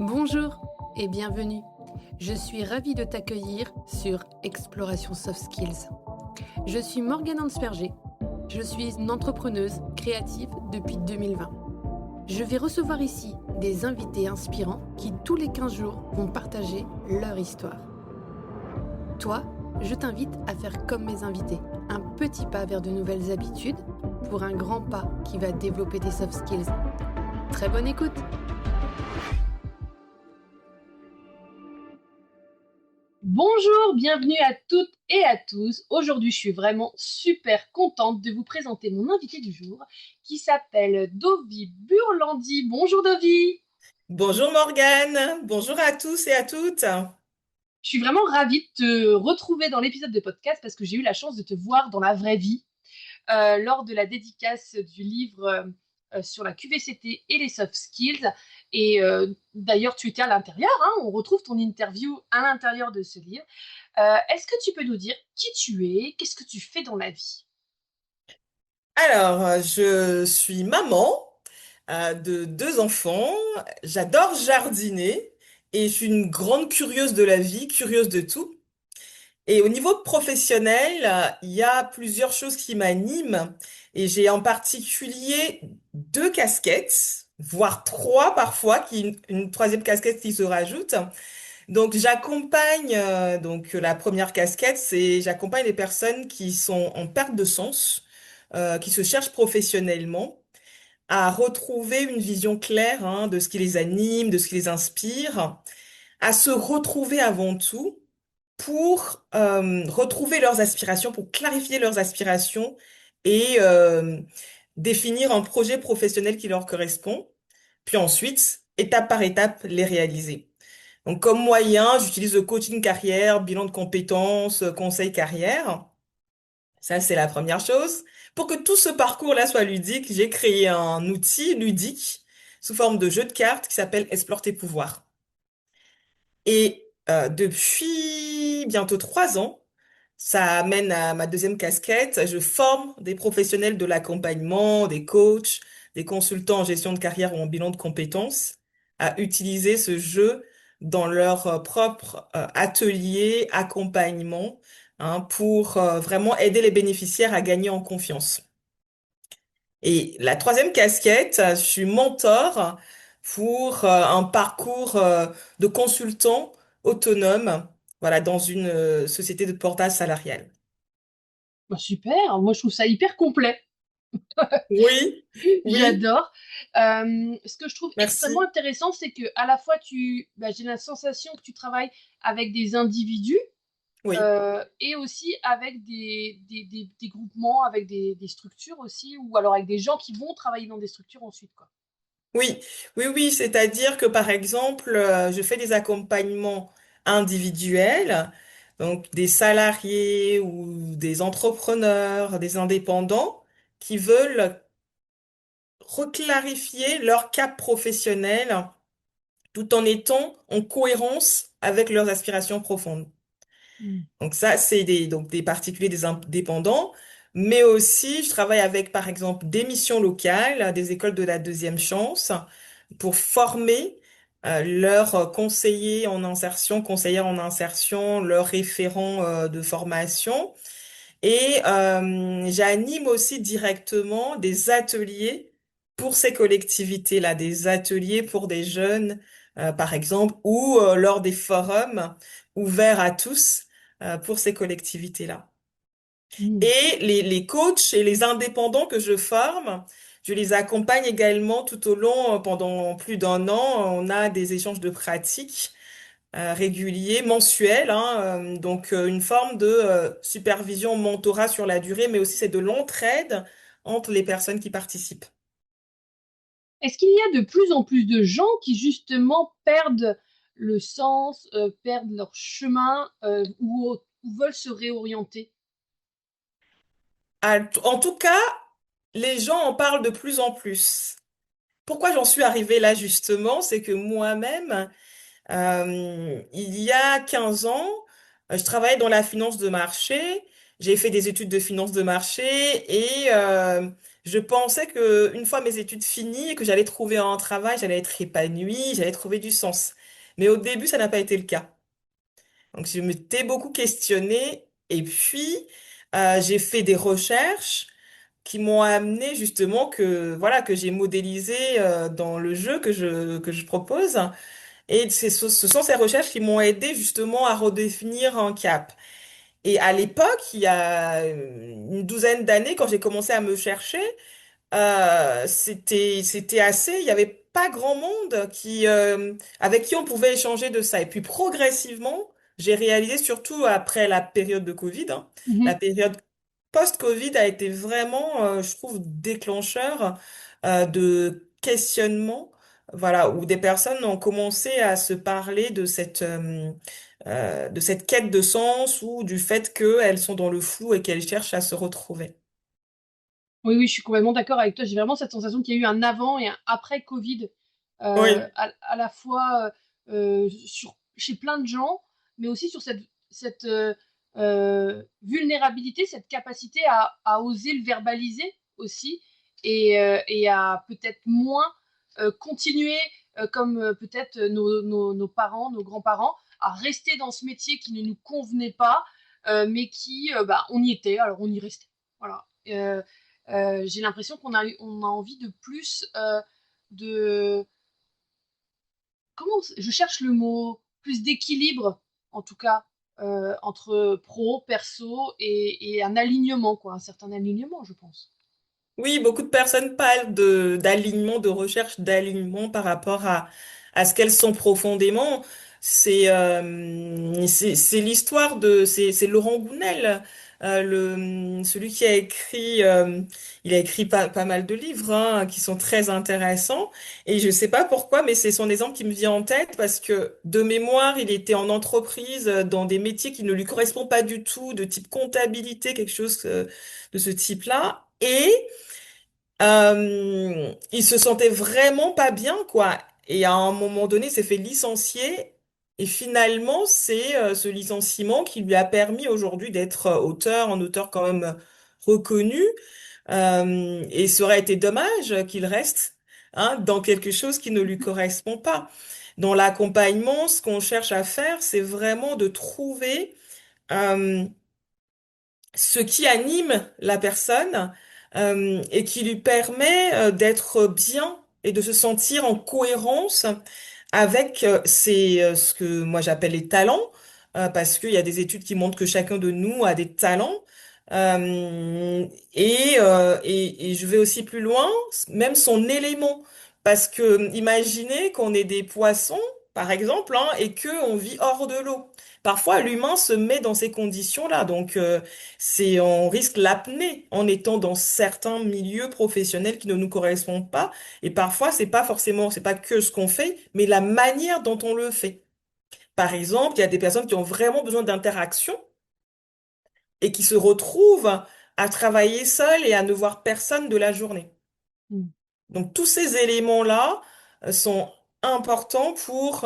Bonjour et bienvenue. Je suis ravie de t'accueillir sur Exploration Soft Skills. Je suis Morgane Hansperger. Je suis une entrepreneuse créative depuis 2020. Je vais recevoir ici des invités inspirants qui tous les 15 jours vont partager leur histoire. Toi, je t'invite à faire comme mes invités, un petit pas vers de nouvelles habitudes pour un grand pas qui va développer tes soft skills. Très bonne écoute! Bonjour, bienvenue à toutes et à tous. Aujourd'hui, je suis vraiment super contente de vous présenter mon invité du jour qui s'appelle Dovi Burlandi. Bonjour Dovi. Bonjour Morgane, bonjour à tous et à toutes. Je suis vraiment ravie de te retrouver dans l'épisode de podcast parce que j'ai eu la chance de te voir dans la vraie vie lors de la dédicace du livre sur la QVCT et les soft skills. Et d'ailleurs, tu étais à l'intérieur, hein, on retrouve ton interview à l'intérieur de ce livre. Est-ce que tu peux nous dire qui tu es, qu'est-ce que tu fais dans la vie? Alors, je suis maman de deux enfants, j'adore jardiner et je suis une grande curieuse de la vie, curieuse de tout. Et au niveau professionnel, il y a plusieurs choses qui m'animent et j'ai en particulier deux casquettes, voire trois parfois, une troisième casquette qui se rajoute. Donc j'accompagne la première casquette, c'est j'accompagne les personnes qui sont en perte de sens, qui se cherchent professionnellement à retrouver une vision claire de ce qui les anime, de ce qui les inspire, à se retrouver avant tout pour retrouver leurs aspirations, pour clarifier leurs aspirations et définir un projet professionnel qui leur correspond, puis ensuite, étape par étape, les réaliser. Donc, comme moyen, j'utilise le coaching carrière, bilan de compétences, conseil carrière. Ça, c'est la première chose. Pour que tout ce parcours-là soit ludique, j'ai créé un outil ludique sous forme de jeu de cartes qui s'appelle Explore tes pouvoirs. Et depuis bientôt 3 ans, ça amène à ma deuxième casquette. Je forme des professionnels de l'accompagnement, des coachs, des consultants en gestion de carrière ou en bilan de compétences à utiliser ce jeu dans leur propre atelier, accompagnement, pour vraiment aider les bénéficiaires à gagner en confiance. Et la troisième casquette, je suis mentor pour un parcours de consultant autonome, voilà, dans une société de portage salarial. Bah, super, moi je trouve ça hyper complet. Oui, oui, J'adore. Ce que je trouve extrêmement merci. intéressant, c'est que à la fois j'ai la sensation que tu travailles avec des individus Oui, et aussi avec des groupements, avec des structures aussi, ou alors avec des gens qui vont travailler dans des structures ensuite, quoi. oui, oui, oui, c'est-à-dire que par exemple, je fais des accompagnements individuels, donc des salariés ou des entrepreneurs, des indépendants qui veulent reclarifier leur cap professionnel tout en étant en cohérence avec leurs aspirations profondes. Mm. Donc ça, c'est des particuliers, des indépendants, mais aussi je travaille avec, par exemple, des missions locales, des écoles de la deuxième chance, pour former leurs conseillers en insertion, conseillères en insertion, leurs référents de formation. Et j'anime aussi directement des ateliers pour ces collectivités-là, des ateliers pour des jeunes, par exemple, ou lors des forums ouverts à tous pour ces collectivités-là. Mm. Et les coachs et les indépendants que je forme, je les accompagne également tout au long, pendant plus d'1 an. On a des échanges de pratiques régulier, mensuel, donc une forme de supervision, mentorat sur la durée, mais aussi c'est de l'entraide entre les personnes qui participent. Est-ce qu'il y a de plus en plus de gens qui justement perdent le sens, perdent leur chemin ou veulent se réorienter? En tout cas, les gens en parlent de plus en plus. Pourquoi j'en suis arrivée là justement, c'est que moi-même, il y a 15 ans, je travaillais dans la finance de marché. J'ai fait des études de finance de marché et Je pensais que une fois mes études finies et que j'allais trouver un travail, j'allais être épanouie, j'allais trouver du sens. Mais au début, ça n'a pas été le cas. Donc, je m'étais beaucoup questionnée et puis j'ai fait des recherches qui m'ont amené justement que voilà que j'ai modélisé dans le jeu que je propose. Et ce sont ces recherches qui m'ont aidé justement à redéfinir un cap. Et à l'époque, il y a une douzaine d'années, quand j'ai commencé à me chercher, c'était assez, il n'y avait pas grand monde avec qui on pouvait échanger de ça. Et puis progressivement, j'ai réalisé, surtout après la période de Covid, hein, la Mhm. période post-Covid a été vraiment, je trouve, déclencheur de questionnement, voilà, où des personnes ont commencé à se parler de cette quête de sens ou du fait qu'elles sont dans le flou et qu'elles cherchent à se retrouver. Oui, oui, je suis complètement d'accord avec toi. J'ai vraiment cette sensation qu'il y a eu un avant et un après Covid, Oui. à la fois chez plein de gens, mais aussi sur cette vulnérabilité, cette capacité à oser le verbaliser aussi et à peut-être moins continuer comme peut-être nos parents, nos grands-parents, à rester dans ce métier qui ne nous convenait pas, mais qui, bah, on y était, alors on y restait. Voilà. J'ai l'impression on a envie de plus de je cherche le mot plus d'équilibre en tout cas entre pro, perso et un alignement quoi, un certain alignement je pense. Oui, beaucoup de personnes parlent d'alignement, de recherche d'alignement par rapport à ce qu'elles sont profondément. C'est l'histoire c'est Laurent Gounel, celui qui a écrit, il a écrit pas mal de livres, hein, qui sont très intéressants. Et je sais pas pourquoi, mais c'est son exemple qui me vient en tête parce que de mémoire, il était en entreprise dans des métiers qui ne lui correspondent pas du tout, de type comptabilité, quelque chose de ce type-là. Et il se sentait vraiment pas bien, quoi. Et à un moment donné, il s'est fait licencier. Et finalement, c'est ce licenciement qui lui a permis aujourd'hui d'être auteur, un auteur quand même reconnu. Et ça aurait été dommage qu'il reste hein, dans quelque chose qui ne lui correspond pas. Dans l'accompagnement, ce qu'on cherche à faire, c'est vraiment de trouver euh, ce qui anime la personne et qui lui permet d'être bien et de se sentir en cohérence avec ce que moi j'appelle les talents, parce qu'il y a des études qui montrent que chacun de nous a des talents. Et je vais aussi plus loin, même son élément. Parce que imaginez qu'on est des poissons, par exemple, hein, et que on vit hors de l'eau. Parfois, l'humain se met dans ces conditions-là. Donc, on risque l'apnée en étant dans certains milieux professionnels qui ne nous correspondent pas. Et parfois, c'est pas que ce qu'on fait, mais la manière dont on le fait. Par exemple, il y a des personnes qui ont vraiment besoin d'interaction et qui se retrouvent à travailler seules et à ne voir personne de la journée. Mm. Donc tous ces éléments-là sont importants pour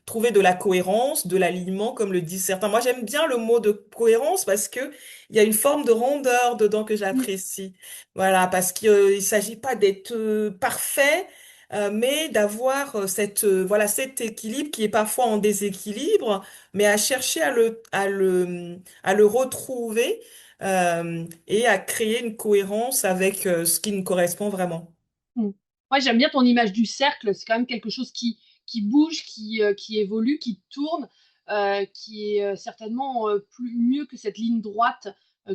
trouver de la cohérence, de l'alignement, comme le disent certains. Moi, j'aime bien le mot de cohérence parce que il y a une forme de rondeur dedans que Mm. j'apprécie. Voilà, parce qu'il il s'agit pas d'être parfait, mais d'avoir voilà cet équilibre qui est parfois en déséquilibre, mais à chercher à le retrouver et à créer une cohérence avec ce qui nous correspond vraiment. Mm. Ouais, j'aime bien ton image du cercle. C'est quand même quelque chose qui bouge, qui évolue, qui tourne, qui est certainement mieux que cette ligne droite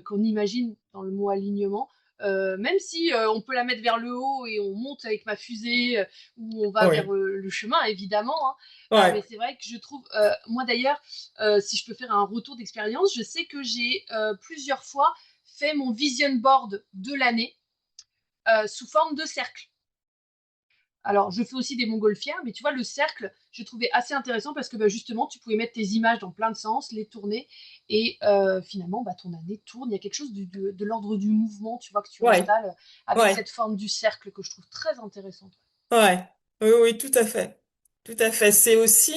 qu'on imagine dans le mot alignement. Même si on peut la mettre vers le haut et on monte avec ma fusée ou on va vers Oui, le chemin, évidemment, hein. Mais ouais. c'est vrai que je trouve, moi d'ailleurs, si je peux faire un retour d'expérience, je sais que j'ai plusieurs fois fait mon vision board de l'année sous forme de cercle. Alors, je fais aussi des montgolfières, mais tu vois, le cercle, je trouvais assez intéressant parce que bah, justement, tu pouvais mettre tes images dans plein de sens, les tourner, et finalement, bah, ton année tourne. Il y a quelque chose de l'ordre du mouvement, tu vois, que tu Ouais, installes avec ouais, cette forme du cercle que je trouve très intéressante. ouais. Oui, oui, tout à fait. Tout à fait. C'est aussi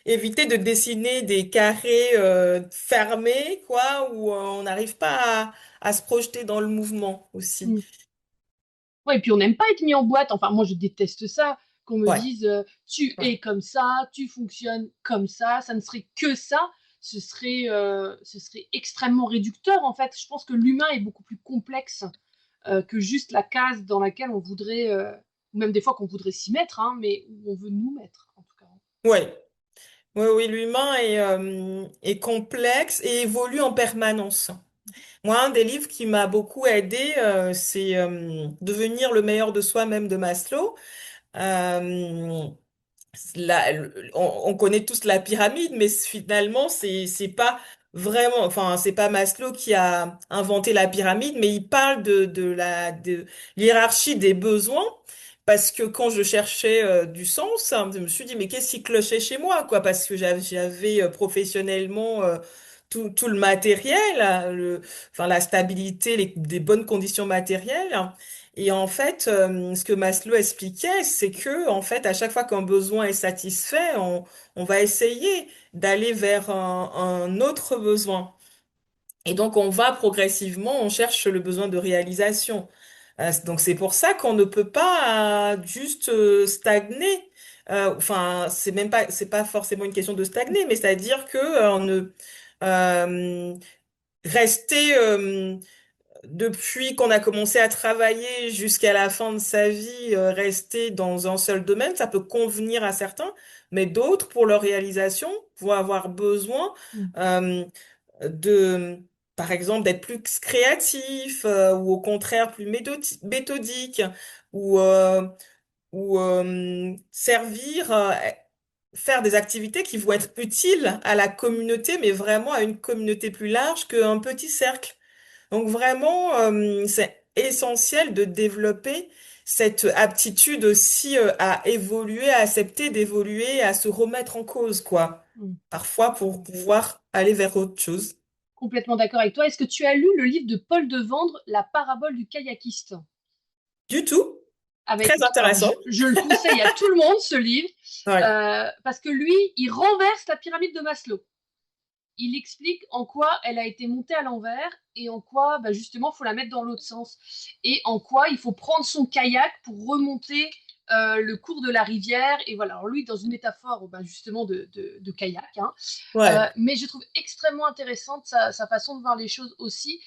éviter de dessiner des carrés fermés, quoi, où on n'arrive pas à se projeter dans le mouvement aussi. Mm. Ouais, et puis on n'aime pas être mis en boîte. Enfin, moi, je déteste ça, qu'on me Ouais, dise tu ouais, es comme ça, tu fonctionnes comme ça ne serait que ça. Ce serait extrêmement réducteur, en fait. Je pense que l'humain est beaucoup plus complexe que juste la case dans laquelle on voudrait, ou même des fois qu'on voudrait s'y mettre, hein, mais où on veut nous mettre, en tout cas. ouais. Oui, oui, l'humain est complexe et évolue en permanence. Moi, un des livres qui m'a beaucoup aidé, c'est Devenir le meilleur de soi-même de Maslow. Euh, on connaît tous la pyramide, mais finalement, c'est pas vraiment, enfin, c'est pas Maslow qui a inventé la pyramide, mais il parle de l'hiérarchie des besoins. Parce que quand je cherchais du sens, hein, je me suis dit, mais qu'est-ce qui clochait chez moi, quoi? Parce que j'avais professionnellement tout le matériel, hein, enfin, la stabilité, des bonnes conditions matérielles. Et en fait, ce que Maslow expliquait, c'est que, en fait, à chaque fois qu'un besoin est satisfait, on va essayer d'aller vers un autre besoin. Et donc, on va progressivement, on cherche le besoin de réalisation. Donc, c'est pour ça qu'on ne peut pas juste stagner. Enfin, c'est pas forcément une question de stagner, mais c'est-à-dire que on ne euh, rester depuis qu'on a commencé à travailler jusqu'à la fin de sa vie, rester dans un seul domaine, ça peut convenir à certains, mais d'autres, pour leur réalisation, vont avoir besoin Mm. euh, de, par exemple, d'être plus créatif, ou au contraire plus méthodique, ou, euh, ou servir, faire des activités qui vont être utiles à la communauté, mais vraiment à une communauté plus large qu'un petit cercle. Donc vraiment, c'est essentiel de développer cette aptitude aussi à évoluer, à accepter d'évoluer, à se remettre en cause, quoi. Mm. Parfois pour pouvoir aller vers autre chose. Complètement d'accord avec toi. Est-ce que tu as lu le livre de Paul Devendre, La parabole du kayakiste? Du tout. Très Alors, intéressant. je le conseille à tout le monde, ce livre, Ouais, parce que lui, il renverse la pyramide de Maslow. Il explique en quoi elle a été montée à l'envers et en quoi, bah, justement, il faut la mettre dans l'autre sens. Et en quoi il faut prendre son kayak pour remonter le cours de la rivière. Et voilà, alors lui, dans une métaphore bah, justement de kayak. Hein. ouais, Mais je trouve extrêmement intéressante sa façon de voir les choses aussi,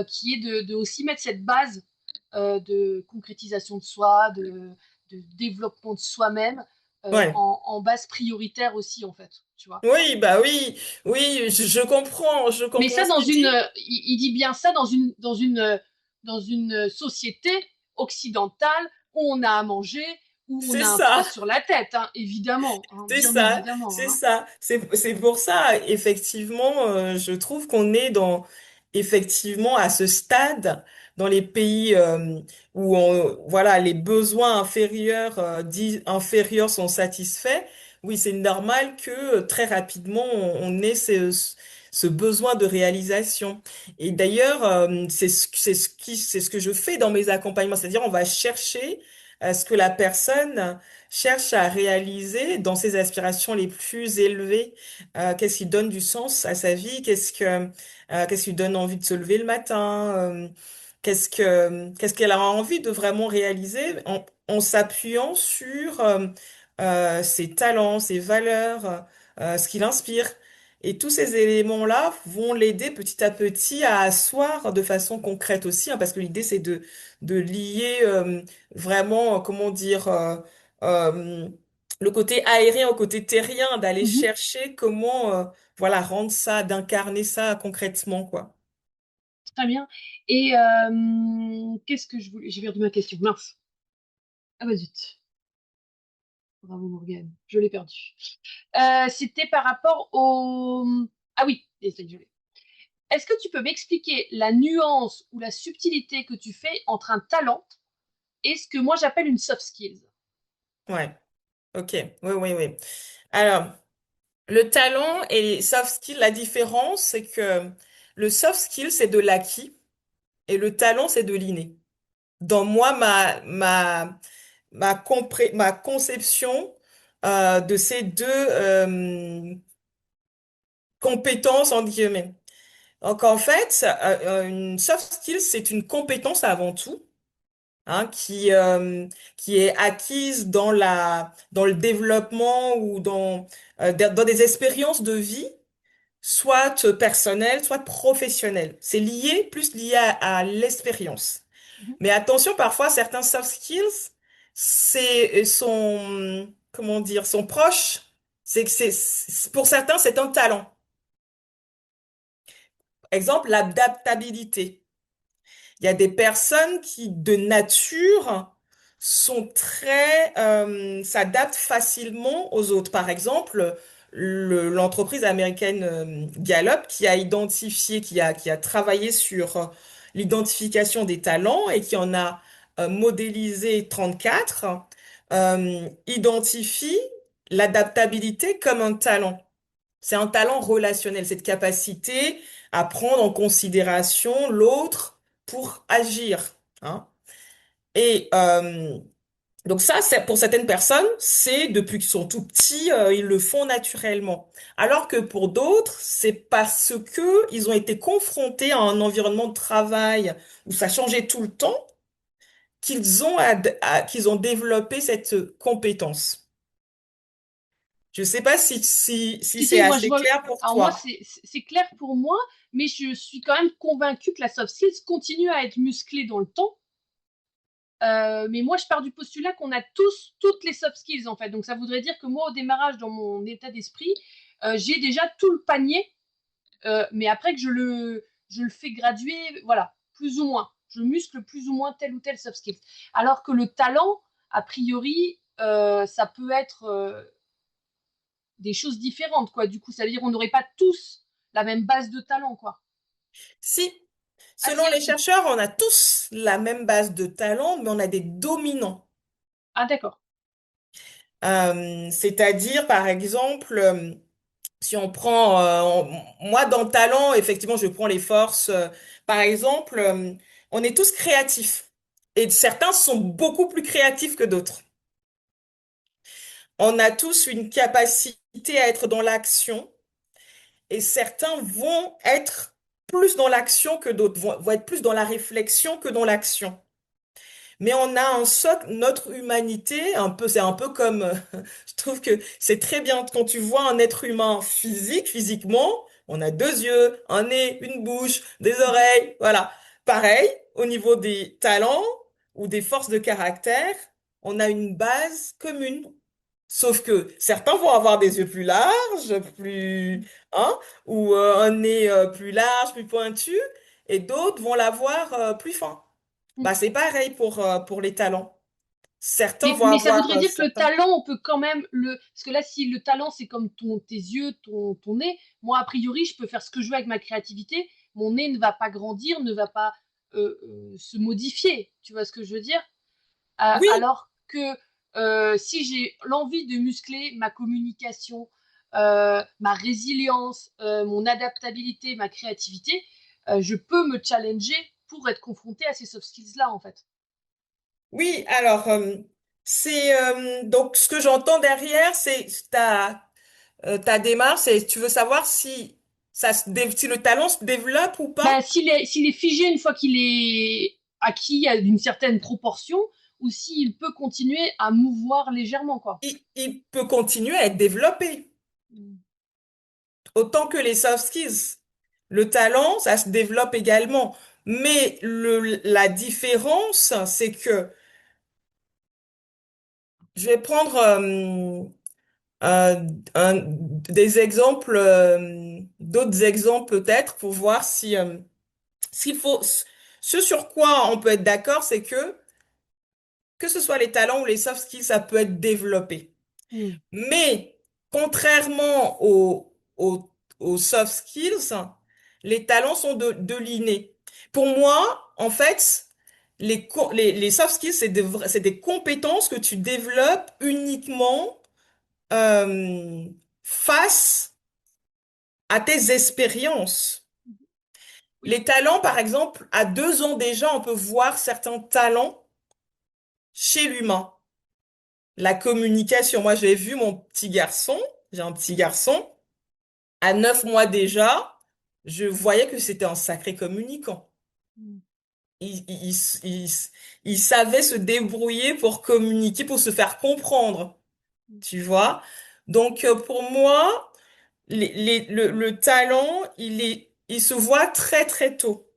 qui est de aussi mettre cette base de concrétisation de soi, de développement de soi-même ouais. en base prioritaire aussi, en fait. Tu vois. Oui, bah oui, oui, je Mais comprends ça, ce qu'il dit. il dit bien ça dans une société occidentale où on a à manger, où on C'est a un toit ça. sur la tête, hein, évidemment, hein, C'est bien ça, évidemment. c'est Hein. ça. C'est pour ça, effectivement, je trouve qu'on est effectivement, à ce stade, dans les pays où voilà, les besoins inférieurs, dits inférieurs sont satisfaits. Oui, c'est normal que très rapidement, on ait ce besoin de réalisation. Et d'ailleurs, c'est ce que je fais dans mes accompagnements. C'est-à-dire, on va chercher à ce que la personne cherche à réaliser dans ses aspirations les plus élevées, qu'est-ce qui donne du sens à sa vie, qu'est-ce qui lui donne envie de se lever le matin, qu'est-ce qu'elle a envie de vraiment réaliser en s'appuyant sur ses talents, ses valeurs, ce qui l'inspire. Et tous ces éléments-là vont l'aider petit à petit à asseoir de façon concrète aussi, hein, parce que l'idée c'est de lier vraiment, comment dire, euh, le côté aérien au côté terrien, d'aller Mhm. chercher comment voilà, rendre ça, d'incarner ça concrètement, quoi. Très bien. Et qu'est-ce que je voulais? J'ai perdu ma question. Mince. Ah bah zut. Bravo Morgane. Je l'ai perdu. C'était par rapport au... Ah oui, je l'ai. Est-ce que tu peux m'expliquer la nuance ou la subtilité que tu fais entre un talent et ce que moi j'appelle une soft skills? Ouais, ok, oui, oui, oui. Alors, le talent et les soft skills, la différence, c'est que le soft skill, c'est de l'acquis et le talent, c'est de l'inné. Dans moi, ma conception de ces deux compétences, entre guillemets. Donc en fait, une soft skill, c'est une compétence avant tout, hein, qui est acquise dans le développement ou dans des expériences de vie, soit personnelles, soit professionnelles. C'est plus lié à l'expérience. Mhm. Mais attention, parfois, certains soft skills, comment dire, sont proches. Pour certains, c'est un talent. Exemple, l'adaptabilité. Il y a des personnes qui, de nature, s'adaptent facilement aux autres. Par exemple, l'entreprise américaine Gallup qui a travaillé sur l'identification des talents et qui en a modélisé 34, identifie l'adaptabilité comme un talent. C'est un talent relationnel, cette capacité à prendre en considération l'autre pour agir, hein. Et donc ça, c'est pour certaines personnes, c'est depuis qu'ils sont tout petits, ils le font naturellement. Alors que pour d'autres, c'est parce que ils ont été confrontés à un environnement de travail où ça changeait tout le temps qu'ils ont développé cette compétence. Je ne sais pas si Si, c'est si, moi je assez vois. clair pour Alors moi, toi. c'est clair pour moi, mais je suis quand même convaincue que la soft skills continue à être musclée dans le temps. Mais moi, je pars du postulat qu'on a tous toutes les soft skills en fait. Donc ça voudrait dire que moi, au démarrage, dans mon état d'esprit, j'ai déjà tout le panier, mais après que je le fais graduer, voilà, plus ou moins. Je muscle plus ou moins tel ou tel soft skills. Alors que le talent, a priori, ça peut être des choses différentes, quoi. Du coup, ça veut dire qu'on n'aurait pas tous la même base de talent, quoi. Si, Ah selon si, les chercheurs, on a tous la même base de talent, mais on a des dominants. ah d'accord. C'est-à-dire, par exemple, si on prend, moi dans talent, effectivement, je prends les forces. Par exemple, on est tous créatifs. Et certains sont beaucoup plus créatifs que d'autres. On a tous une capacité à être dans l'action et certains vont être plus dans l'action que d'autres, vont être plus dans la réflexion que dans l'action. Mais on a un socle, notre humanité, c'est un peu comme, je trouve que c'est très bien quand tu vois un être humain physiquement, on a deux yeux, un nez, une bouche, des Mhm. oreilles, voilà. Pareil, au niveau des talents ou des forces de caractère, on a une base commune. Sauf que certains vont avoir des yeux plus larges, hein, ou un nez plus large, plus pointu, et d'autres vont l'avoir plus fin. Bah, c'est pareil pour les talents. Certains vont Mais ça avoir voudrait dire que le certains. talent, on peut quand même le. Parce que là, si le talent, c'est comme tes yeux, ton nez, moi, a priori, je peux faire ce que je veux avec ma créativité. Mon nez ne va pas grandir, ne va pas se modifier. Tu vois ce que je veux dire? Oui, Alors que si j'ai l'envie de muscler ma communication, ma résilience, mon adaptabilité, ma créativité, je peux me challenger pour être confronté à ces soft skills-là, en fait. oui. Alors, donc ce que j'entends derrière, c'est ta démarche, c'est tu veux savoir si le talent se développe ou Ben, pas. s'il est figé une fois qu'il est acquis à d'une certaine proportion, ou s'il peut continuer à mouvoir légèrement, quoi. Il peut continuer à être développé autant que les soft skills. Le talent, ça se développe également. Mais la différence, c'est que je vais prendre des exemples, d'autres exemples peut-être pour voir s'il faut, ce sur quoi on peut être d'accord, c'est que ce soit les talents ou les soft skills, ça peut être développé. Mm. Mais contrairement aux soft skills, les talents sont de l'inné. Pour moi, en fait, les soft skills, c'est des compétences que tu développes uniquement euh, face à tes expériences. Oui. Les talents, par exemple, à 2 ans déjà, on peut voir certains talents chez l'humain. La communication. Moi, j'ai vu mon petit garçon, j'ai un petit garçon, à 9 mois déjà. je voyais que c'était un sacré communicant. Mm. Il, il, il, il- il savait se débrouiller pour communiquer, pour se faire comprendre, Mm. tu vois. Donc, pour moi, le talent, il se voit très, très tôt.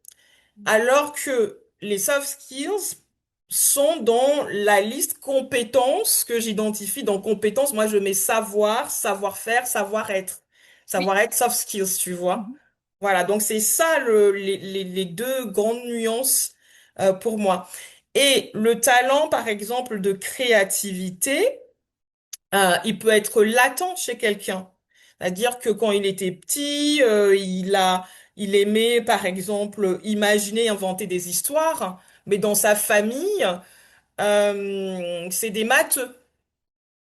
Mm. Alors que les soft skills sont dans la liste compétences que j'identifie. Dans compétences, moi, je mets savoir, savoir-faire, savoir-être. Oui. Savoir-être, soft skills, tu vois. Mhm. Voilà, donc c'est ça les deux grandes nuances pour moi. Et le talent, par exemple, de créativité, il peut être latent chez quelqu'un. C'est-à-dire que quand il était petit, il aimait, par exemple, imaginer, inventer des histoires, mais dans sa famille, c'est des maths.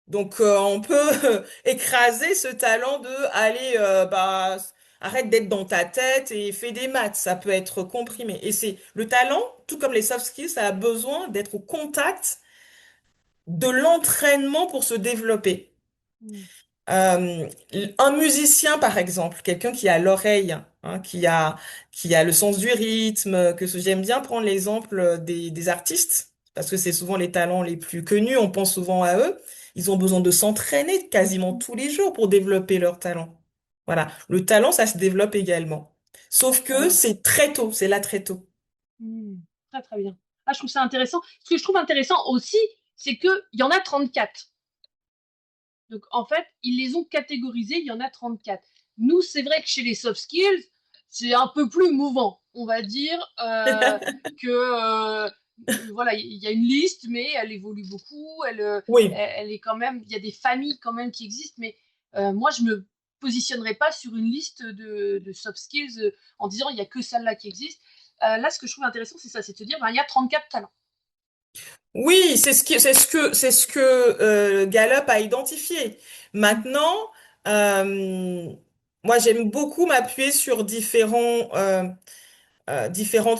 Donc, on peut écraser ce talent de aller, bah, arrête d'être dans ta tête et fais des maths. Ça peut être comprimé. Et c'est le talent, tout comme les soft skills, ça a besoin d'être au contact de l'entraînement pour se développer. Mm. Euh, un musicien, par exemple, quelqu'un qui a l'oreille, hein, qui a le sens du rythme, j'aime bien prendre l'exemple des artistes, parce que c'est souvent les talents les plus connus, on pense souvent à eux. Ils ont besoin de s'entraîner quasiment tous les jours pour développer leur talent. Voilà. Le talent, ça se développe également. Sauf Très que bien. c'est très tôt, c'est là très tôt. Mm. Très, très bien. Ah, je trouve ça intéressant. Ce que je trouve intéressant aussi, c'est qu'il y en a 34. Donc, en fait, ils les ont catégorisés, il y en a 34. Nous, c'est vrai que chez les soft skills, c'est un peu plus mouvant. On va dire que, voilà, il y a une liste, mais elle évolue beaucoup. Oui. Elle est quand même, il y a des familles quand même qui existent, mais moi, je me positionnerai pas sur une liste de soft skills en disant il y a que celle-là qui existe. Là, ce que je trouve intéressant, c'est ça, c'est de se dire, ben, il y a 34 talents. Oui, c'est ce que Gallup a identifié. Mm. Maintenant, euh, moi j'aime beaucoup m'appuyer sur différentes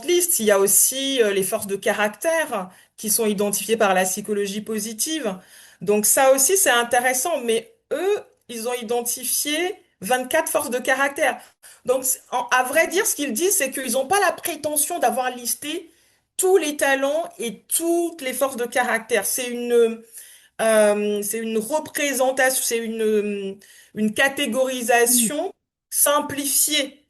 listes. Il y a aussi les forces de caractère qui sont identifiées par la psychologie positive. Donc ça aussi c'est intéressant. Mais eux, ils ont identifié 24 forces de caractère. Donc à vrai dire, ce qu'ils disent, c'est qu'ils n'ont pas la prétention d'avoir listé tous les talents et toutes les forces de caractère. C'est une représentation, une Mm. catégorisation simplifiée.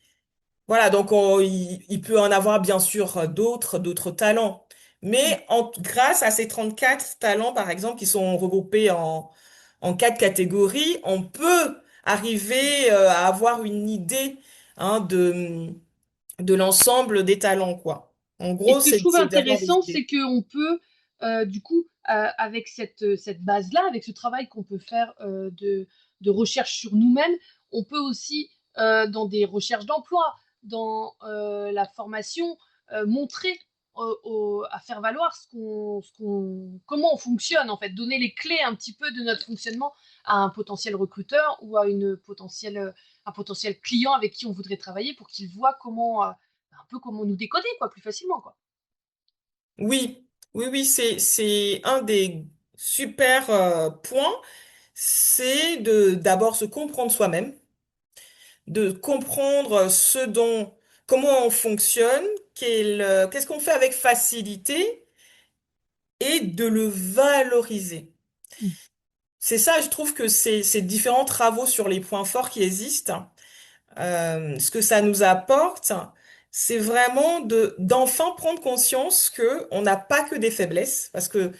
Voilà, donc il peut en avoir bien sûr d'autres talents. Mm. Mais grâce à ces 34 talents, par exemple, qui sont regroupés en quatre catégories, on peut arriver à avoir une idée, hein, de l'ensemble des talents, quoi. En Et gros, ce que je trouve c'est d'avoir des intéressant, idées. c'est qu'on peut, du coup, avec cette base-là, avec ce travail qu'on peut faire de recherche sur nous-mêmes, on peut aussi, dans des recherches d'emploi, dans la formation, montrer à faire valoir comment on fonctionne, en fait, donner les clés un petit peu de notre fonctionnement à un potentiel recruteur ou à un potentiel client avec qui on voudrait travailler pour qu'il voit un peu comment nous décoder, quoi, plus facilement, quoi. Oui, oui, c'est un des super points, c'est de d'abord se comprendre soi-même, de comprendre comment on fonctionne, qu'est-ce qu'on fait avec facilité et de le valoriser. Mm. C'est ça, je trouve que ces différents travaux sur les points forts qui existent, ce que ça nous apporte, c'est vraiment d'enfin prendre conscience que on n'a pas que des faiblesses, parce que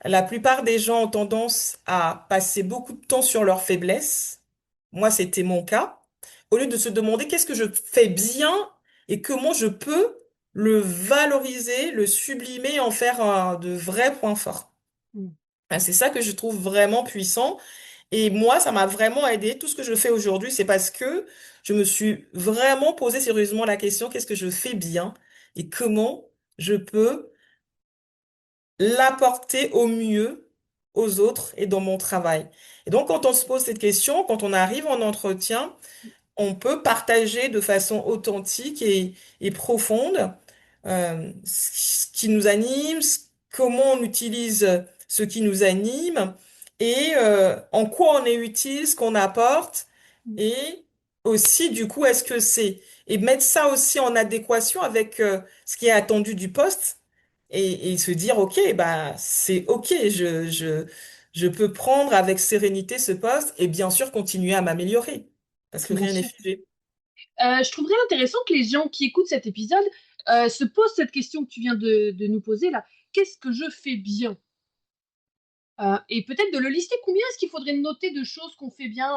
la plupart des gens ont tendance à passer beaucoup de temps sur leurs faiblesses. Moi, c'était mon cas. Au lieu de se demander qu'est-ce que je fais bien et comment je peux le valoriser, le sublimer, en faire de vrais points forts. Mm. C'est ça que je trouve vraiment puissant. Et moi, ça m'a vraiment aidé. Tout ce que je fais aujourd'hui, c'est parce que je me suis vraiment posé sérieusement la question, qu'est-ce que je fais bien et comment je peux l'apporter au mieux aux autres et dans mon travail. Et donc, quand on se pose cette question, quand on arrive en entretien, on peut partager de façon authentique et profonde ce qui nous anime, comment on utilise ce qui nous anime et en quoi on est utile, ce qu'on apporte Mm. et aussi, du coup, est-ce que c'est... Et mettre ça aussi en adéquation avec ce qui est attendu du poste et se dire, OK, bah, c'est OK, je peux prendre avec sérénité ce poste et bien sûr continuer à m'améliorer parce que Bien rien n'est sûr. figé. Je trouverais intéressant que les gens qui écoutent cet épisode se posent cette question que tu viens de nous poser là. Qu'est-ce que je fais bien? Et peut-être de le lister. Combien est-ce qu'il faudrait noter de choses qu'on fait bien?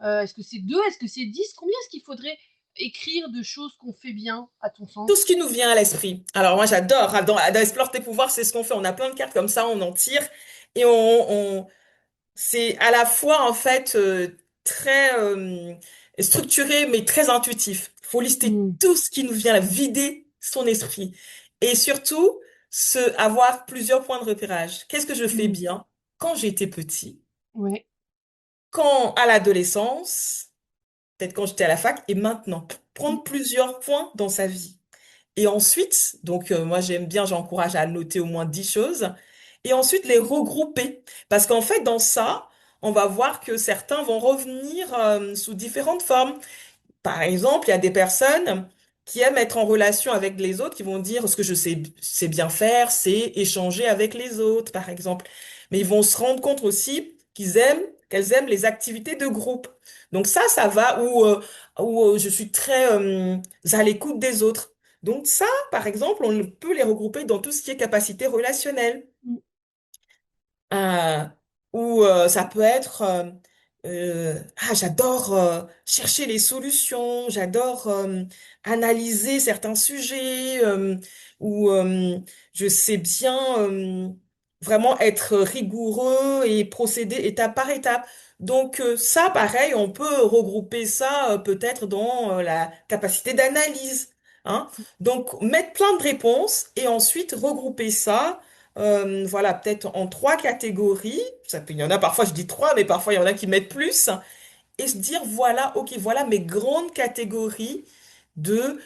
Est-ce que c'est 2? Est-ce que c'est 10? Combien est-ce qu'il faudrait écrire de choses qu'on fait bien, à ton Tout sens? ce qui nous vient à l'esprit. Alors moi j'adore, dans Explore tes pouvoirs, c'est ce qu'on fait. On a plein de cartes comme ça, on en tire et c'est à la fois en fait très structuré mais très intuitif. Il faut lister Hmm. tout ce qui nous vient, vider son esprit et surtout avoir plusieurs points de repérage. Qu'est-ce que je fais Hmm. bien quand j'étais petit, Ouais. quand à l'adolescence, peut-être quand j'étais à la fac et maintenant. Hmm. Prendre plusieurs points dans sa vie. Et ensuite, donc moi j'aime bien, j'encourage à noter au moins 10 choses, et ensuite les regrouper. Parce qu'en fait, dans ça, on va voir que certains vont revenir sous différentes formes. Par exemple, il y a des personnes qui aiment être en relation avec les autres, qui vont dire ce que je sais bien faire, c'est échanger avec les autres, par exemple. Mais ils vont se rendre compte aussi qu'elles aiment les activités de groupe. Donc ça va où je suis très à l'écoute des autres. Donc ça, par exemple, on peut les regrouper dans tout ce qui est capacité relationnelle. Hmm. Euh, ou ça peut être j'adore chercher les solutions, j'adore analyser certains sujets, ou je sais bien vraiment être rigoureux et procéder étape par étape. Donc ça, pareil, on peut regrouper ça peut-être dans la capacité d'analyse, hein. Donc mettre plein de réponses et ensuite regrouper ça voilà, peut-être en trois catégories. Il y en a parfois, je dis trois, mais parfois il y en a qui mettent plus. Et se dire, voilà, ok, voilà mes grandes catégories de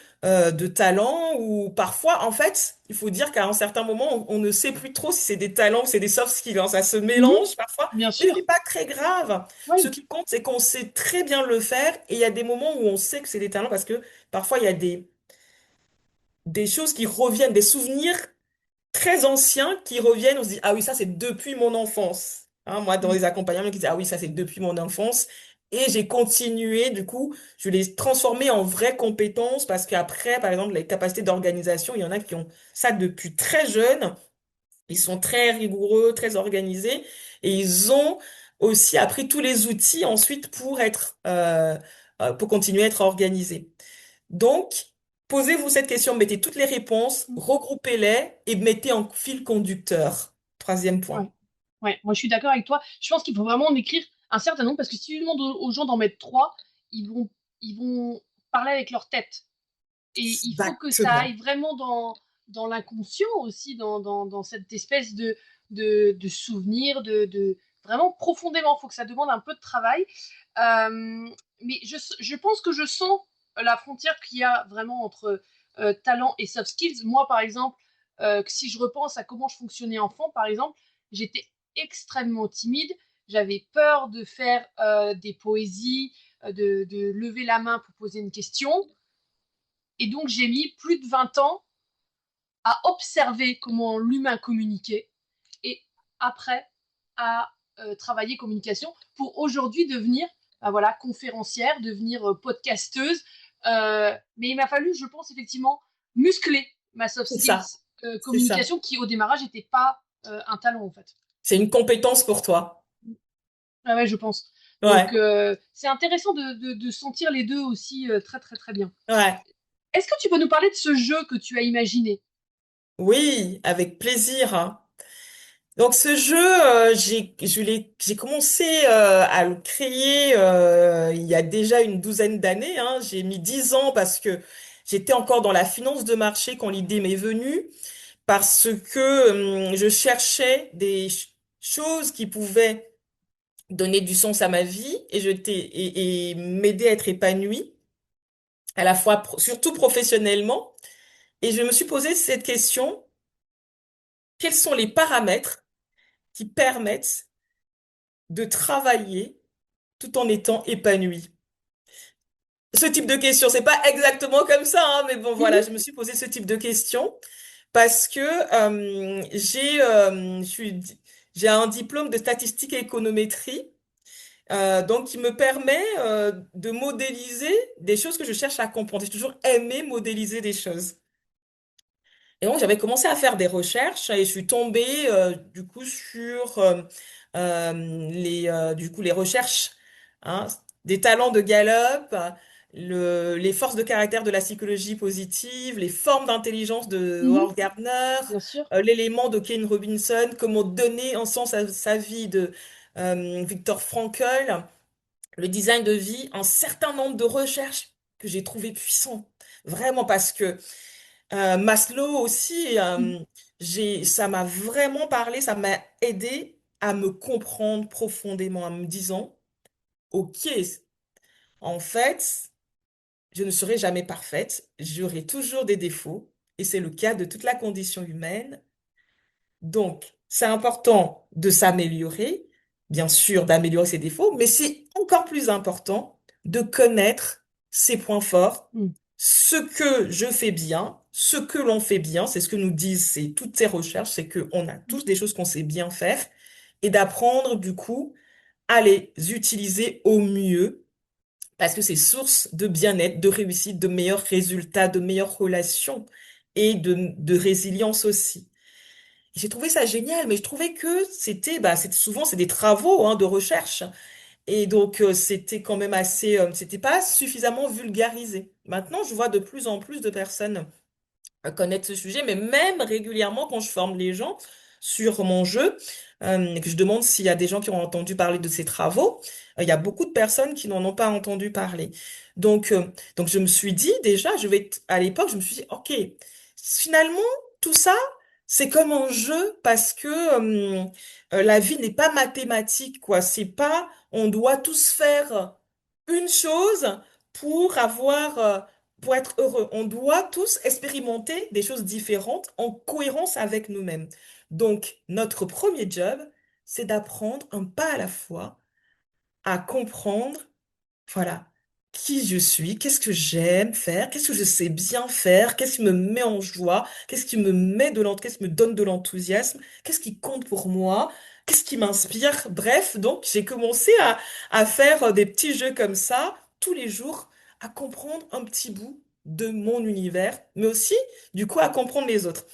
talents. Ou parfois, en fait, il faut dire qu'à un certain moment, on ne sait plus trop si c'est des talents ou c'est des soft skills, hein. Ça se Mhm. mélange parfois, Bien mais c'est sûr. pas très grave. Ce Oui. qui compte, c'est qu'on sait très bien le faire. Et il y a des moments où on sait que c'est des talents parce que parfois, il y a des choses qui reviennent, des souvenirs très anciens qui reviennent, on se dit, ah oui, ça c'est depuis mon enfance. Hein, moi, dans Hmm. les accompagnements, qui disent, ah oui, ça c'est depuis mon enfance. Et j'ai continué, du coup, je l'ai transformé en vraies compétences parce qu'après, par exemple, les capacités d'organisation, il y en a qui ont ça depuis très jeune. Ils sont très rigoureux, très organisés et ils ont aussi appris tous les outils ensuite pour continuer à être organisés. Donc, posez-vous cette question, mettez toutes les réponses, Hmm. regroupez-les et mettez en fil conducteur. Troisième Ouais. point. Ouais. Moi, je suis d'accord avec toi. Je pense qu'il faut vraiment en écrire un certain nombre parce que si tu demandes aux gens d'en mettre 3, ils vont parler avec leur tête. Et il faut que ça aille Exactement. vraiment dans l'inconscient aussi, dans cette espèce de souvenir, vraiment profondément. Il faut que ça demande un peu de travail. Mais je pense que je sens la frontière qu'il y a vraiment entre talent et soft skills. Moi, par exemple, que si je repense à comment je fonctionnais enfant, par exemple, j'étais extrêmement timide. J'avais peur de faire des poésies, de lever la main pour poser une question. Et donc, j'ai mis plus de 20 ans à observer comment l'humain communiquait et après à travailler communication pour aujourd'hui devenir voilà, conférencière, devenir podcasteuse. Mais il m'a fallu, je pense, effectivement, muscler ma soft C'est skills ça. C'est ça. communication qui, au démarrage, n'était pas un talent, en fait. C'est une compétence pour toi. Ah ouais, je pense. Donc, Ouais. c'est intéressant de sentir les deux aussi très, très, très bien. Ouais. Est-ce que tu peux nous parler de ce jeu que tu as imaginé? Oui, avec plaisir, hein. Donc ce jeu, j'ai commencé à le créer il y a déjà une douzaine d'années, hein. J'ai mis 10 ans parce que j'étais encore dans la finance de marché quand l'idée m'est venue. Parce que je cherchais des choses qui pouvaient donner du sens à ma vie et m'aider à être épanouie, à la fois, surtout professionnellement. Et je me suis posé cette question, quels sont les paramètres qui permettent de travailler tout en étant épanoui? ce type de question. C'est pas exactement comme ça, hein, mais bon, voilà, Mhm. je me suis posé ce type de question parce que j'ai un diplôme de statistique et économétrie, donc qui me permet de modéliser des choses que je cherche à comprendre. J'ai toujours aimé modéliser des choses. Et donc, j'avais commencé à faire des recherches et je suis tombée du coup sur du coup, les recherches, hein, des talents de Gallup, les forces de caractère de la psychologie positive, les formes d'intelligence de Mhm. Howard Gardner, Bien sûr. l'élément de Kane Robinson, comment donner un sens à sa vie de Viktor Frankl, le design de vie, un certain nombre de recherches que j'ai trouvées puissantes. Vraiment parce que Maslow aussi, Mhm. ça m'a vraiment parlé, ça m'a aidé à me comprendre profondément, en me disant, OK, en fait, je ne serai jamais parfaite, j'aurai toujours des défauts, et c'est le cas de toute la condition humaine. Donc, c'est important de s'améliorer, bien sûr, d'améliorer ses défauts, mais c'est encore plus important de connaître ses points forts, Mhm. ce que je fais bien, ce que l'on fait bien, c'est ce que nous disent toutes ces recherches, c'est qu'on a tous des choses qu'on sait bien faire, et d'apprendre, du coup, à les utiliser au mieux, parce que c'est source de bien-être, de réussite, de meilleurs résultats, de meilleures relations, et de résilience aussi. J'ai trouvé ça génial, mais je trouvais que souvent c'est des travaux hein, de recherche et donc c'était quand même c'était pas suffisamment vulgarisé. Maintenant, je vois de plus en plus de personnes connaître ce sujet, mais même régulièrement quand je forme les gens sur mon jeu, et que je demande s'il y a des gens qui ont entendu parler de ces travaux, il y a beaucoup de personnes qui n'en ont pas entendu parler. Donc je me suis dit déjà, à l'époque, je me suis dit, ok, finalement, tout ça, c'est comme un jeu parce que la vie n'est pas mathématique, quoi. C'est pas, on doit tous faire une chose pour pour être heureux. On doit tous expérimenter des choses différentes en cohérence avec nous-mêmes. Donc, notre premier job, c'est d'apprendre un pas à la fois à comprendre, voilà, qui je suis, qu'est-ce que j'aime faire, qu'est-ce que je sais bien faire, qu'est-ce qui me met en joie, qu'est-ce qui me donne de l'enthousiasme, qu'est-ce qui compte pour moi, qu'est-ce qui m'inspire. Bref, donc j'ai commencé à faire des petits jeux comme ça tous les jours, à comprendre un petit bout de mon univers, mais aussi, du coup, à comprendre les autres.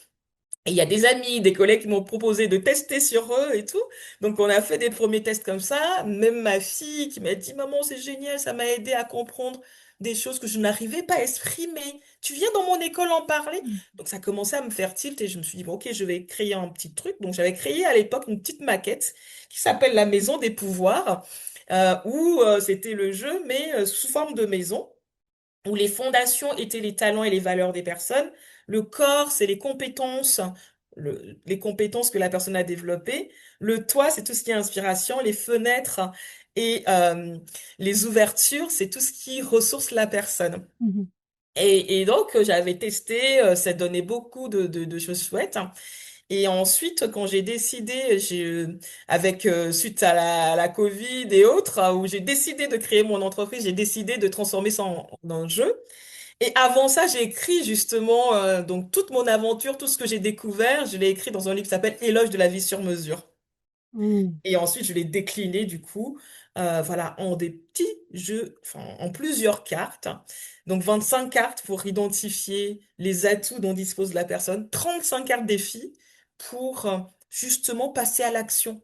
Et il y a des amis, des collègues qui m'ont proposé de tester sur eux et tout. Donc, on a fait des premiers tests comme ça. Même ma fille qui m'a dit, Maman, c'est génial, ça m'a aidé à comprendre des choses que je n'arrivais pas à exprimer. Tu viens dans mon école en parler? Donc, ça commençait à me faire tilt et je me suis dit, bon, ok, je vais créer un petit truc. Donc, j'avais créé à l'époque une petite maquette qui s'appelle la Maison des Pouvoirs, où c'était le jeu, mais sous forme de maison où les fondations étaient les talents et les valeurs des personnes. Le corps, c'est les compétences, les compétences que la personne a développées. Le toit, c'est tout ce qui est inspiration. Les fenêtres et les ouvertures, c'est tout ce qui ressource la personne. Mhm. Et donc, j'avais testé, ça donnait beaucoup de choses chouettes. Et ensuite, quand j'ai décidé, suite à à la Covid et autres, où j'ai décidé de créer mon entreprise, j'ai décidé de transformer ça en un jeu. Et avant ça, j'ai écrit justement donc toute mon aventure, tout ce que j'ai découvert, je l'ai écrit dans un livre qui s'appelle Éloge de la vie sur mesure. Mhm. Et ensuite, je l'ai décliné du coup, voilà, en des petits jeux, enfin en plusieurs cartes. Donc 25 cartes pour identifier les atouts dont dispose la personne, 35 cartes défis pour justement passer à l'action.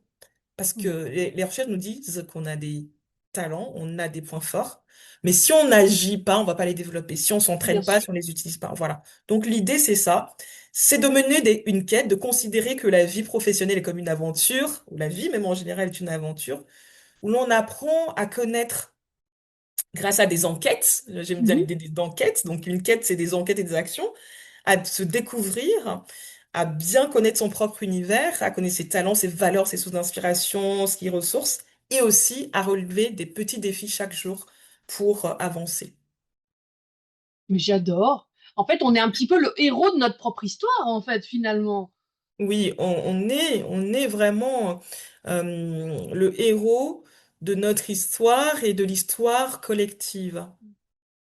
Parce que Mhm. les recherches nous disent qu'on a des talents, on a des points forts, mais si on n'agit pas, on va pas les développer. Si on Bien s'entraîne pas, sûr. si on les utilise pas, voilà. Donc l'idée, c'est ça, c'est de mener une quête, de considérer que la vie professionnelle est comme une aventure, ou la vie même en général est une aventure, où l'on apprend à connaître grâce à des enquêtes. J'aime bien Mhm. l'idée d'enquête. Donc une quête, c'est des enquêtes et des actions à se découvrir, à bien connaître son propre univers, à connaître ses talents, ses valeurs, ses sources d'inspiration, ce qui ressource, et aussi à relever des petits défis chaque jour pour avancer. Mais j'adore. En fait, on est un petit peu le héros de notre propre histoire, en fait, finalement. Oui, on est vraiment le héros de notre histoire et de l'histoire collective.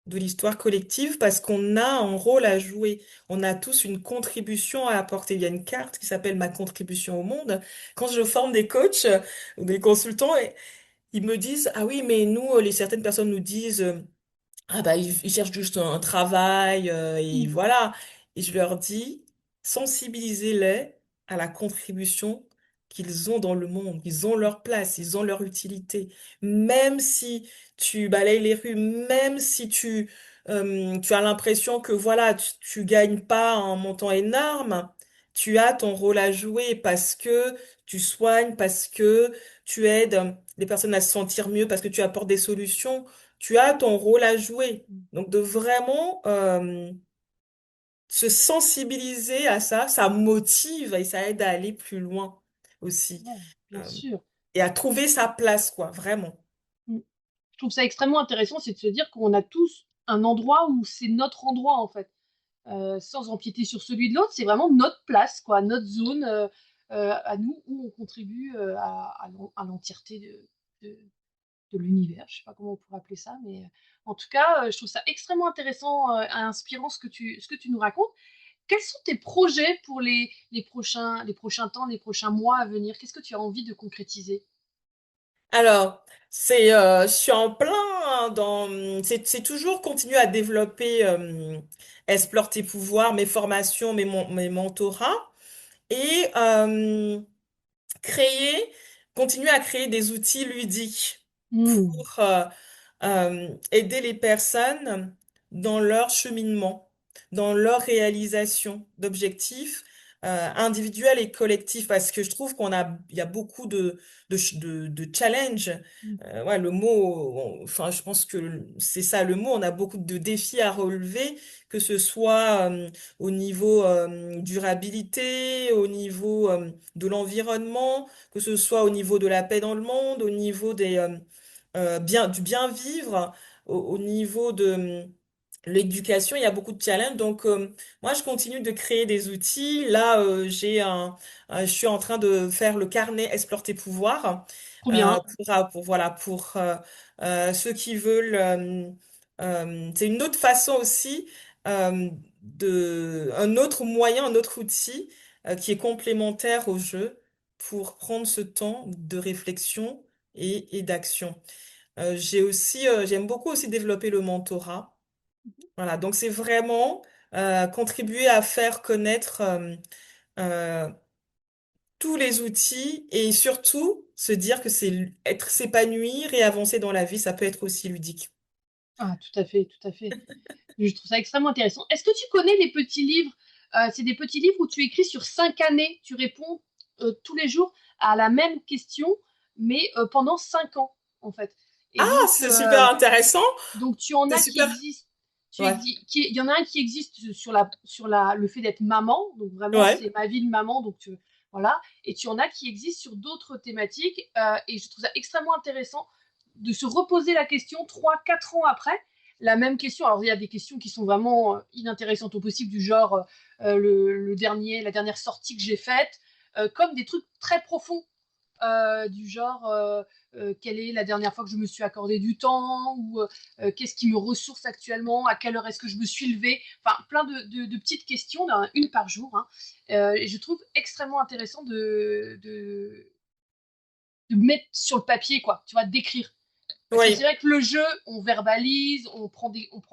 de l'histoire collective parce qu'on a un rôle à jouer. On a tous une contribution à apporter. Il y a une carte qui s'appelle Ma contribution au monde. Quand je forme des coachs ou des consultants, ils me disent, ah oui, mais nous, certaines personnes nous disent, ah bah ils cherchent juste un travail et Mm. voilà. Et je leur dis, sensibilisez-les à la contribution qu'ils ont dans le monde. Ils ont leur place, ils ont leur utilité. Même si tu balayes les rues, même si tu as l'impression que voilà, tu gagnes pas un montant énorme, tu as ton rôle à jouer parce que tu soignes, parce que tu aides les personnes à se sentir mieux, parce que tu apportes des solutions. Tu as ton rôle à jouer. Donc de vraiment se sensibiliser à ça, ça motive et ça aide à aller plus loin aussi. Ouais, bien Euh, sûr. et à trouver sa place, quoi, vraiment. Mm. Je trouve ça extrêmement intéressant, c'est de se dire qu'on a tous un endroit où c'est notre endroit en fait. Sans empiéter sur celui de l'autre, c'est vraiment notre place, quoi, notre zone à nous où on contribue à l'entièreté de, de l'univers. Je sais pas comment on pourrait appeler ça, mais en tout cas, je trouve ça extrêmement intéressant et inspirant ce que tu nous racontes. Quels sont tes projets pour les prochains temps, les prochains mois à venir? Qu'est-ce que tu as envie de concrétiser? Alors, je suis en plein c'est toujours continuer à développer, explore tes pouvoirs, mes formations, mes mentorats et créer, continuer à créer des outils ludiques Hmm. pour aider les personnes dans leur cheminement, dans leur réalisation d'objectifs individuels et collectifs, parce que je trouve il y a beaucoup de challenges. Ouais, le mot, enfin, je pense que c'est ça le mot. On a beaucoup de défis à relever, que ce soit au niveau durabilité, au niveau de l'environnement, que ce soit au niveau de la paix dans le monde, au niveau du bien vivre au niveau de l'éducation, il y a beaucoup de challenges. Donc, moi, je continue de créer des outils. Là, je suis en train de faire le carnet Explore tes pouvoirs Trop bien. voilà, pour ceux qui veulent. C'est une autre façon aussi un autre moyen, un autre outil qui est complémentaire au jeu pour prendre ce temps de réflexion et d'action. J'aime beaucoup aussi développer le mentorat. Voilà, donc c'est vraiment contribuer à faire connaître euh, tous les outils et surtout se dire que s'épanouir et avancer dans la vie, ça peut être aussi ludique. Ah, tout à fait, tout à fait. Je trouve ça extrêmement intéressant. Est-ce que tu connais les petits livres? C'est des petits livres où tu écris sur 5 années. Tu réponds tous les jours à la même question, mais pendant 5 ans, en fait. Et Ah, c'est super intéressant. donc tu en C'est as qui super. existent. Ouais, Il y en a un qui existe le fait d'être maman. Donc vraiment, ouais. c'est ma vie de maman. Voilà. Et tu en as qui existent sur d'autres thématiques. Et je trouve ça extrêmement intéressant de se reposer la question 3, 4 ans après. La même question. Alors, il y a des questions qui sont vraiment inintéressantes au possible, du genre la dernière sortie que j'ai faite, comme des trucs très profonds du genre quelle est la dernière fois que je me suis accordé du temps ou qu'est-ce qui me ressource actuellement, à quelle heure est-ce que je me suis levée, enfin plein de petites questions, une par jour. Hein. Et je trouve extrêmement intéressant de mettre sur le papier, quoi, tu vois, d'écrire. Parce que c'est Oui, vrai que le jeu, on verbalise, on prend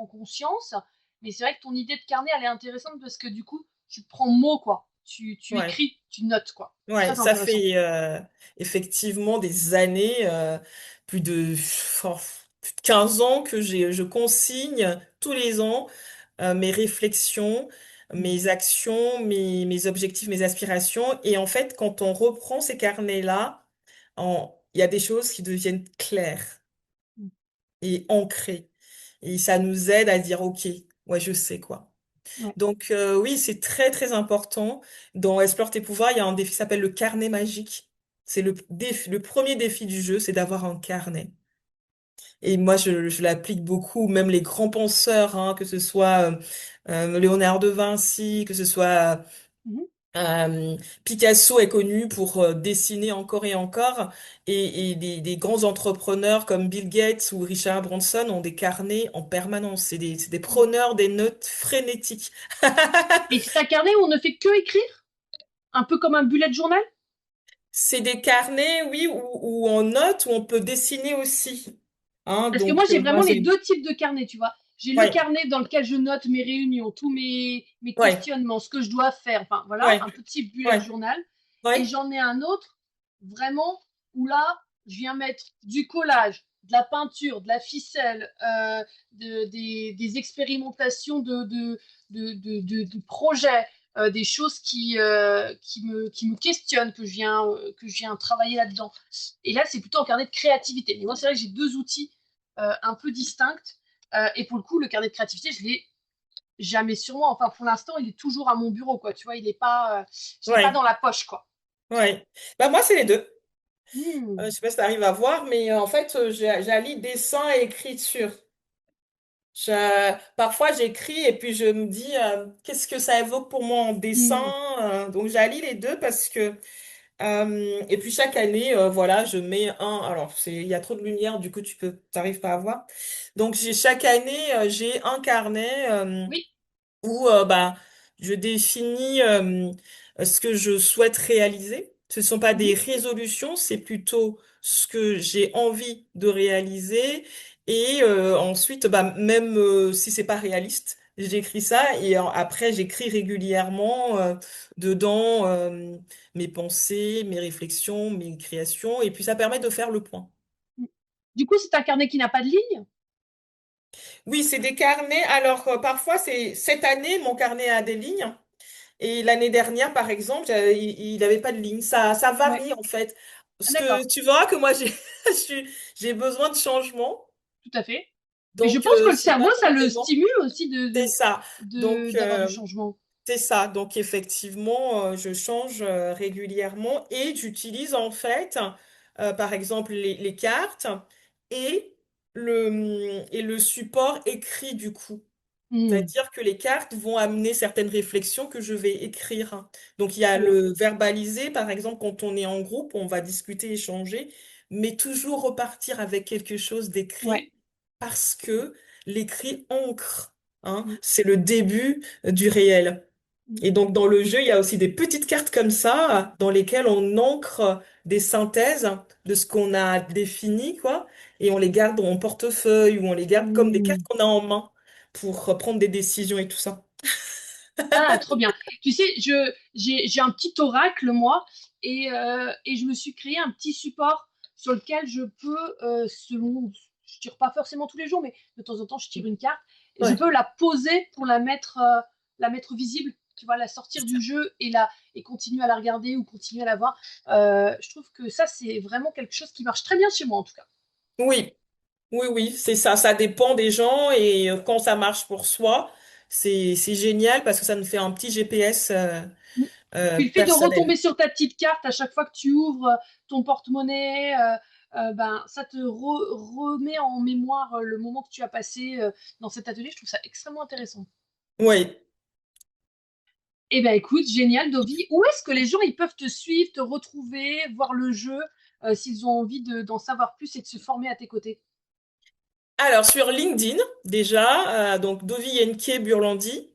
conscience, mais c'est vrai que ton idée de carnet, elle est intéressante parce que du coup, tu prends mot, quoi. Tu ouais. écris, tu notes, quoi. Ouais, Très ça intéressant. fait effectivement des années, plus de, oh, plus de 15 ans que je consigne tous les ans mes réflexions, Mm. mes actions, mes objectifs, mes aspirations. Et en fait, quand on reprend ces carnets-là, il y a des choses qui deviennent claires Mm. et ancrées. Et ça nous aide à dire, OK, ouais, je sais quoi. Ouais. Donc oui, c'est très très important. Dans Explore tes pouvoirs, il y a un défi qui s'appelle le carnet magique. C'est le premier défi du jeu, c'est d'avoir un carnet. Et moi, je l'applique beaucoup, même les grands penseurs, hein, que ce soit Léonard de Vinci, que ce soit Mhm. Euh, Picasso est connu pour dessiner encore et encore, et des grands entrepreneurs comme Bill Gates ou Richard Branson ont des carnets en permanence. C'est des preneurs des notes frénétiques. Et c'est un carnet où on ne fait que écrire, un peu comme un bullet journal? C'est des carnets, oui, ou en notes où on peut dessiner aussi. Hein, Parce que moi, donc, j'ai moi, vraiment les j'ai... deux types de carnets, tu vois. J'ai le Ouais, carnet dans lequel je note mes réunions, tous mes ouais, questionnements, ce que je dois faire. Enfin, voilà, ouais, un petit bullet ouais, journal. Et ouais. j'en ai un autre, vraiment, où là, je viens mettre du collage, de la peinture, de la ficelle, des expérimentations de projets, des choses qui me questionnent, que je viens travailler là-dedans. Et là, c'est plutôt un carnet de créativité. Mais moi, c'est vrai que j'ai deux outils un peu distincts. Et pour le coup, le carnet de créativité, je l'ai jamais sur moi. Enfin, pour l'instant, il est toujours à mon bureau, quoi. Tu vois, il est pas, je l'ai pas Ouais, dans la poche, quoi. ouais. Bah, moi, c'est les deux. Hmm. Je sais pas si tu arrives à voir, mais en fait, j'allie dessin et écriture. Parfois, j'écris et puis je me dis, qu'est-ce que ça évoque pour moi en dessin? Hmm. Donc, j'allie les deux parce que... et puis, chaque année, voilà, je mets un... Alors, il y a trop de lumière, du coup, t'arrives pas à voir. Donc, chaque année, j'ai un carnet. Oui. Où bah, je définis ce que je souhaite réaliser. Ce ne sont pas des Mhm. résolutions, c'est plutôt ce que j'ai envie de réaliser. Et ensuite, bah, même si c'est pas réaliste, j'écris ça et après j'écris régulièrement dedans mes pensées, mes réflexions, mes créations. Et puis ça permet de faire le point. Du coup, c'est un carnet qui n'a pas de ligne. Oui, c'est des carnets. Alors parfois, c'est cette année, mon carnet a des lignes. Et l'année dernière, par exemple, il n'avait pas de ligne. Ça Ouais. varie en fait. Ah, Parce que d'accord. tu verras que moi, j'ai besoin de changement. Tout à fait. Mais je Donc, pense que le c'est pas cerveau, tous ça les le ans. stimule aussi C'est ça. Donc, d'avoir du changement. c'est ça. Donc, effectivement, je change régulièrement et j'utilise en fait, par exemple, les cartes et et le support écrit du coup. Hmm. C'est-à-dire que les cartes vont amener certaines réflexions que je vais écrire. Donc, il y a Trop bien. le verbaliser, par exemple, quand on est en groupe, on va discuter, échanger, mais toujours repartir avec quelque chose Ouais. d'écrit parce que l'écrit ancre, hein. Hmm. C'est le début du réel. Hmm. Et donc, dans le jeu, il y a aussi des petites cartes comme ça, dans lesquelles on ancre des synthèses de ce qu'on a défini, quoi, et on les garde dans mon portefeuille ou on les garde comme des cartes Hmm. qu'on a en main pour prendre des décisions et tout ça. Ah, trop bien. Tu sais, j'ai un petit oracle, moi, et je me suis créé un petit support sur lequel je peux, selon, je tire pas forcément tous les jours, mais de temps en temps, je tire une carte, et je Ouais, peux la poser pour la mettre visible, tu vois, la sortir c'est du ça. jeu et continuer à la regarder ou continuer à la voir. Je trouve que ça, c'est vraiment quelque chose qui marche très bien chez moi, en tout cas. Oui, oui, oui, c'est ça. Ça dépend des gens et quand ça marche pour soi, c'est génial parce que ça nous fait un petit GPS Puis le fait de retomber personnel. sur ta petite carte à chaque fois que tu ouvres ton porte-monnaie, ben, ça te remet en mémoire le moment que tu as passé dans cet atelier. Je trouve ça extrêmement intéressant. Oui. Eh ben écoute, génial, Dovi. Où est-ce que les gens ils peuvent te suivre, te retrouver, voir le jeu, s'ils ont envie d'en savoir plus et de se former à tes côtés? Alors sur LinkedIn déjà, donc Dovi Yenke Burlandi.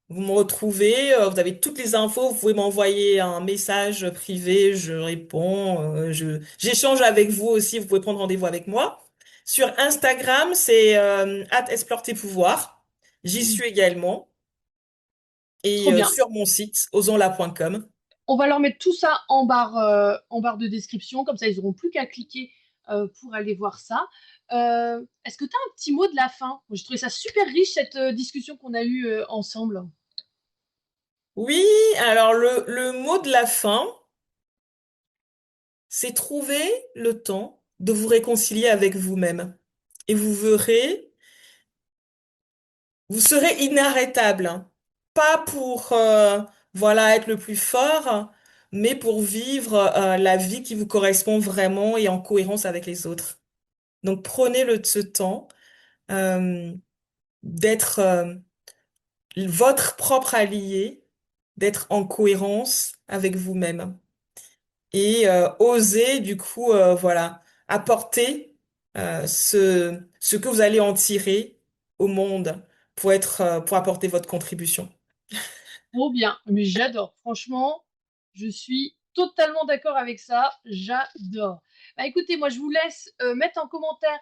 Vous me retrouvez, vous avez toutes les infos, vous pouvez m'envoyer un message privé, je réponds, j'échange avec vous aussi, vous pouvez prendre rendez-vous avec moi. Sur Instagram, c'est @explore tes pouvoirs. J'y Mm. suis également. Et Trop bien. sur mon site, osonla.com. On va leur mettre tout ça en barre de description, comme ça ils n'auront plus qu'à cliquer pour aller voir ça. Est-ce que tu as un petit mot de la fin? J'ai trouvé ça super riche cette discussion qu'on a eue ensemble. Oui, alors le mot de la fin, c'est trouver le temps de vous réconcilier avec vous-même. Et vous verrez, vous serez inarrêtable, hein. Pas pour voilà être le plus fort, mais pour vivre la vie qui vous correspond vraiment et en cohérence avec les autres. Donc prenez ce temps d'être votre propre allié d'être en cohérence avec vous-même et oser du coup voilà apporter ce que vous allez en tirer au monde pour apporter votre contribution. Trop bien, mais j'adore. Franchement, je suis totalement d'accord avec ça. J'adore. Bah, écoutez, moi, je vous laisse mettre en commentaire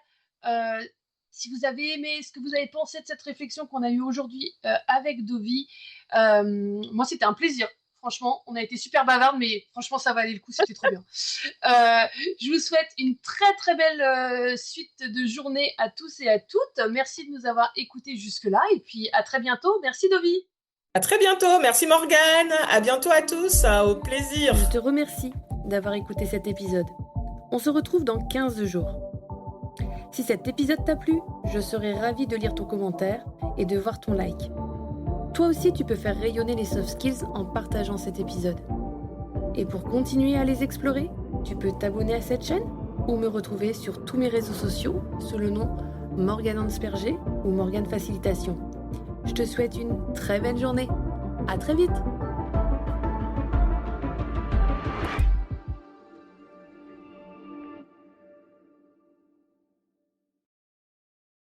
euh, si vous avez aimé, ce que vous avez pensé de cette réflexion qu'on a eue aujourd'hui avec Dovi. Moi, c'était un plaisir. Franchement, on a été super bavardes, mais franchement, ça valait le coup. C'était trop bien. Euh, je vous souhaite une très très belle suite de journée à tous et à toutes. Merci de nous avoir écoutés jusque-là et puis à très bientôt. Merci Dovi. À très bientôt, merci Morgane, à bientôt à tous, au plaisir. Je te remercie d'avoir écouté cet épisode. On se retrouve dans 15 jours. Si cet épisode t'a plu, je serai ravie de lire ton commentaire et de voir ton like. Toi aussi, tu peux faire rayonner les soft skills en partageant cet épisode. Et pour continuer à les explorer, tu peux t'abonner à cette chaîne ou me retrouver sur tous mes réseaux sociaux sous le nom Morgane Ansperger ou Morgane Facilitation. Je te souhaite une très belle journée. À très vite!